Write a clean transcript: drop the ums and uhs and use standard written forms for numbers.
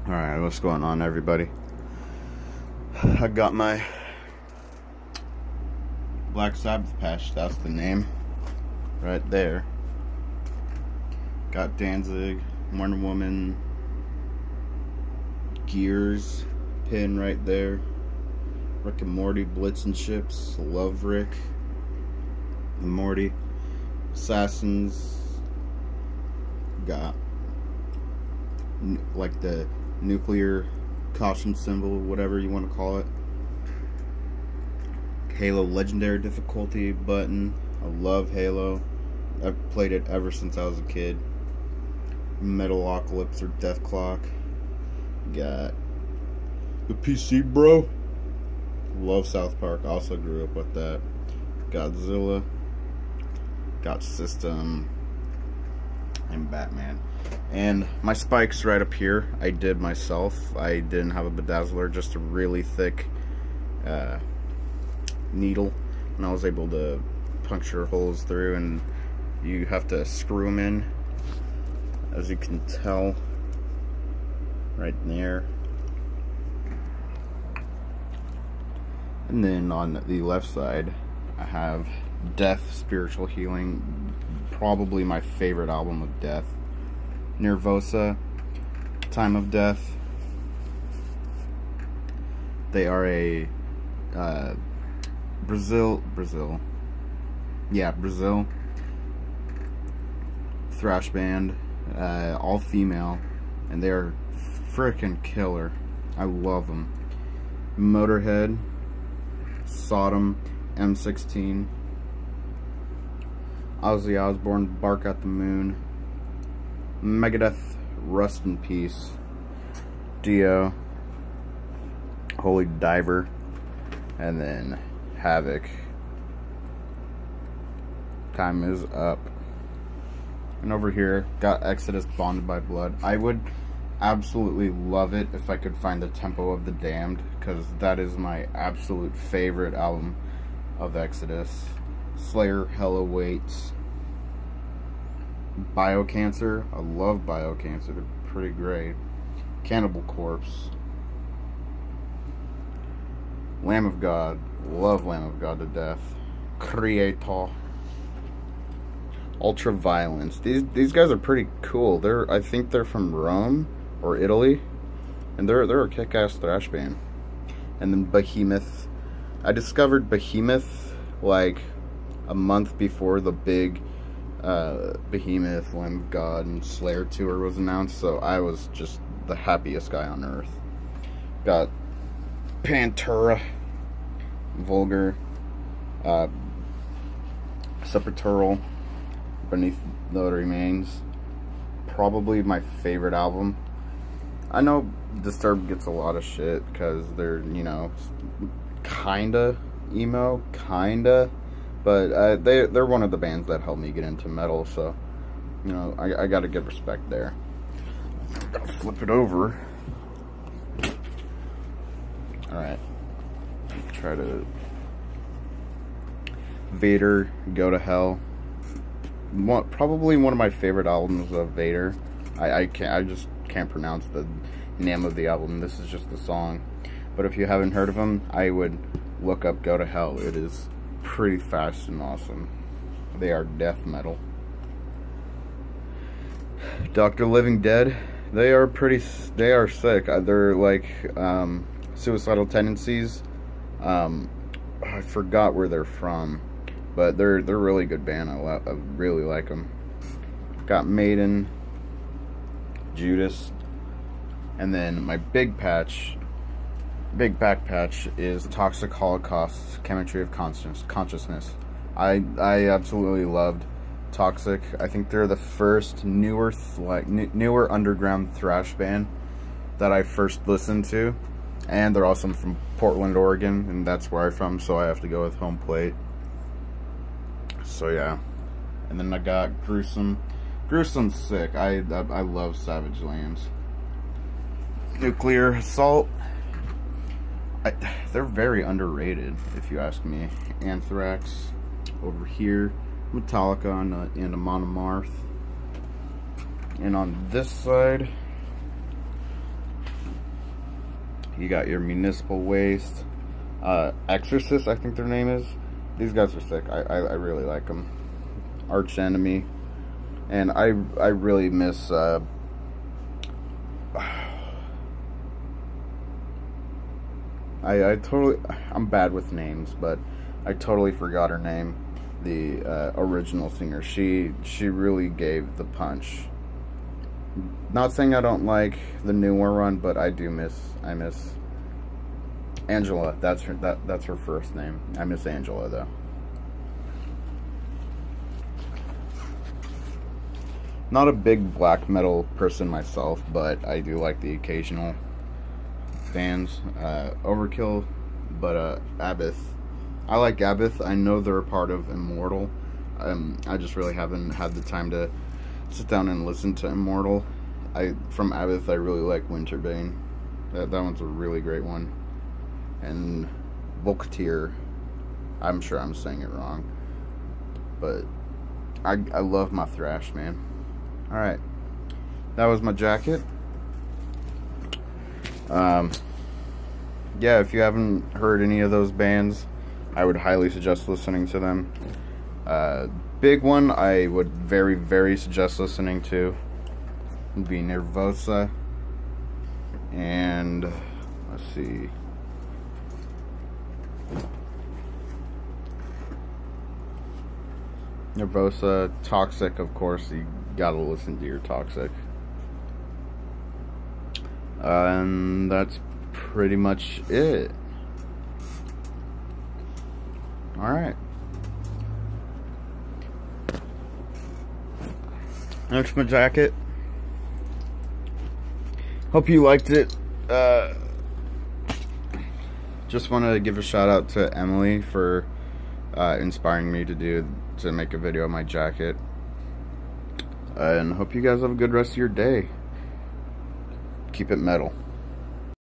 Alright, what's going on, everybody? I got my Black Sabbath patch, that's the name, right there. Got Danzig, Wonder Woman, Gears pin right there. Rick and Morty, Blitz and Ships, love Rick and Morty. Assassins, got like the nuclear caution symbol, whatever you want to call it. Halo legendary difficulty button. I love Halo. I've played it ever since I was a kid. Metalocalypse or Death Clock. Got the PC bro. Love South Park. Also grew up with that. Godzilla. Got System. And Batman. And my spikes right up here, I did myself. I didn't have a bedazzler, just a really thick needle, and I was able to puncture holes through, and you have to screw them in, as you can tell right there. And then on the left side I have Death, Spiritual Healing, probably my favorite album of Death. Nervosa, Time of Death. They are a Brazil thrash band, all female, and they're freaking killer. I love them. Motorhead, Sodom, M16, Ozzy Osbourne, Bark at the Moon, Megadeth, Rust in Peace, Dio, Holy Diver, and then Havoc, Time Is Up. And over here, got Exodus, Bonded by Blood. I would absolutely love it if I could find the Tempo of the Damned, because that is my absolute favorite album of Exodus. Slayer, Hell Awaits. Biocancer, I love Biocancer, they're pretty great. Cannibal Corpse. Lamb of God, love Lamb of God to death. Creator. Ultraviolence. These guys are pretty cool. I think they're from Rome or Italy, and they're a kick-ass thrash band. And then Behemoth. I discovered Behemoth like a month before the big Behemoth, Lamb of God, and Slayer tour was announced, so I was just the happiest guy on earth. Got Pantera, Vulgar, Sepultural, Beneath the Remains. Probably my favorite album. I know Disturbed gets a lot of shit because they're, you know, kinda emo, kinda. But they're one of the bands that helped me get into metal, so, you know, I gotta give respect there. I'm gonna flip it over. Alright. Try to... Vader, Go to Hell. Probably one of my favorite albums of Vader. I just can't pronounce the name of the album. This is just the song. But if you haven't heard of them, I would look up Go to Hell. It is pretty fast and awesome. They are death metal. Dr. Living Dead, they are sick. They're like Suicidal Tendencies. I forgot where they're from, but they're a really good band. I really like them. Got Maiden, Judas, and then my big back patch is Toxic Holocaust, Chemistry of Consciousness. I absolutely loved Toxic. I think they're the first newer underground thrash band that I first listened to, and they're also from Portland, Oregon, and that's where I'm from, so I have to go with home plate. So yeah, and then I got Gruesome. Gruesome's sick. I love Savage Lands. Nuclear Assault. They're very underrated, if you ask me. Anthrax over here, Metallica and Amon Amarth. And on this side, You got your Municipal Waste, Exorcist, I think their name is. These guys are sick. I really like them. Arch Enemy, and I really miss. I'm bad with names, but I totally forgot her name. The original singer. She really gave the punch. Not saying I don't like the newer one, but I miss Angela. That's her first name. I miss Angela though. Not a big black metal person myself, but I do like the occasional bands. Overkill, but Abbeth. I like Abbeth. I know they're a part of Immortal. I just really haven't had the time to sit down and listen to Immortal. From Abbeth, I really like Winterbane. That one's a really great one. And Volktier. I'm sure I'm saying it wrong, but I love my thrash, man. All right, that was my jacket. Yeah, if you haven't heard any of those bands, I would highly suggest listening to them. Big one I would very, very suggest listening to would be Nervosa, and let's see, Nervosa, Toxic, of course, you gotta listen to your Toxic. And that's pretty much it. Alright. That's my jacket. Hope you liked it. Just want to give a shout out to Emily for inspiring me to make a video of my jacket. And hope you guys have a good rest of your day. Keep it metal.